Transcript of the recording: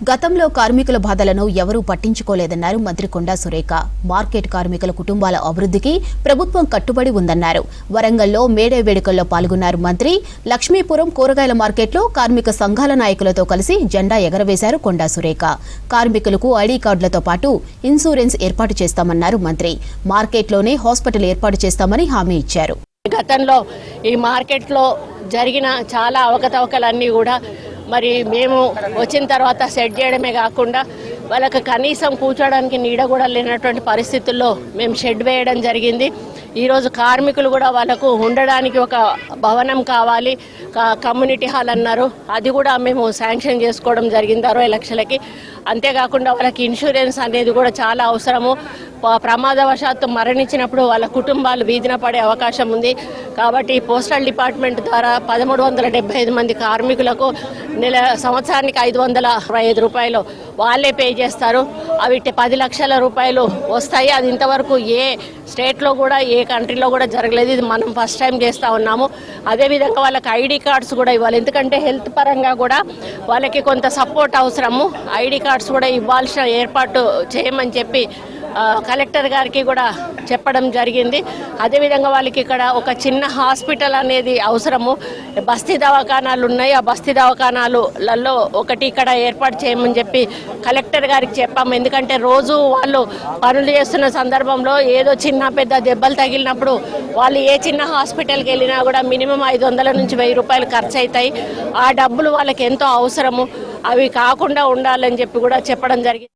గతంలో కార్మికుల బాధలను ఎవరూ పట్టించుకోలేదన్నారు మంత్రి కొండా సురేఖ. మార్కెట్ కార్మికుల కుటుంబాల అభివృద్ధికి ప్రభుత్వం కట్టుబడి ఉందన్నారు. వరంగల్లో మేడే వేడుకల్లో పాల్గొన్నారు మంత్రి. లక్ష్మీపురం కూరగాయల మార్కెట్లో కార్మిక సంఘాల నాయకులతో కలిసి జెండా ఎగరవేశారు కొండా సురేఖ. కార్మికులకు ఐడీ కార్డులతో పాటు ఇన్సూరెన్స్ ఏర్పాటు చేస్తామన్నారు మంత్రి. మార్కెట్లోనే హాస్పిటల్ ఏర్పాటు చేస్తామని హామీ ఇచ్చారు. గతంలో ఈ మార్కెట్లో జరిగిన చాలా అవకతవకలన్నీ కూడా మరి మేము వచ్చిన తర్వాత సెట్ చేయడమే కాకుండా వాళ్ళకి కనీసం కూర్చోడానికి నీడ కూడా లేనటువంటి పరిస్థితుల్లో మేము షెడ్ వేయడం జరిగింది. ఈరోజు కార్మికులు కూడా వాళ్ళకు ఉండడానికి ఒక భవనం కావాలి, కమ్యూనిటీ హాల్ అన్నారు. అది కూడా మేము శాంక్షన్ చేసుకోవడం జరిగింది 60 లక్షలకి. అంతేకాకుండా వాళ్ళకి ఇన్సూరెన్స్ అనేది కూడా చాలా అవసరము. ప్రమాదవశాత్తు మరణించినప్పుడు వాళ్ళ కుటుంబాలు వీధిన పడే అవకాశం ఉంది. కాబట్టి పోస్టల్ డిపార్ట్మెంట్ ద్వారా 1375 మంది కార్మికులకు సంవత్సరానికి 525 రూపాయలు వాళ్ళే పే చేస్తారు. అవి 10 లక్షల రూపాయలు వస్తాయి. అది ఇంతవరకు ఏ స్టేట్లో కూడా ఏ కంట్రీలో కూడా జరగలేదు. ఇది మనం ఫస్ట్ టైం చేస్తూ ఉన్నాము. అదేవిధంగా వాళ్ళకి ఐడి కార్డ్స్ కూడా ఇవ్వాలి. ఎందుకంటే హెల్త్ పరంగా కూడా వాళ్ళకి కొంత సపోర్ట్ అవసరము. ఐడి కార్డ్స్ కూడా ఇవ్వాల్సిన ఏర్పాటు చేయమని చెప్పి కలెక్టర్ గారికి కూడా చెప్పడం జరిగింది. అదేవిధంగా వాళ్ళకి ఇక్కడ ఒక చిన్న హాస్పిటల్ అనేది అవసరము. బస్తీ దవాఖానాలు ఉన్నాయి. ఆ బస్తీ దవాఖానాలలో ఒకటి ఇక్కడ ఏర్పాటు చేయమని చెప్పి కలెక్టర్ గారికి చెప్పాము. ఎందుకంటే రోజు వాళ్ళు పనులు చేస్తున్న సందర్భంలో ఏదో చిన్న పెద్ద దెబ్బలు తగిలినప్పుడు వాళ్ళు ఏ చిన్న హాస్పిటల్కి వెళ్ళినా కూడా మినిమం 500 నుంచి 1000 రూపాయలు ఖర్చు అవుతాయి. ఆ డబ్బులు వాళ్ళకి ఎంతో అవసరము. అవి కాకుండా ఉండాలని చెప్పి కూడా చెప్పడం జరిగింది.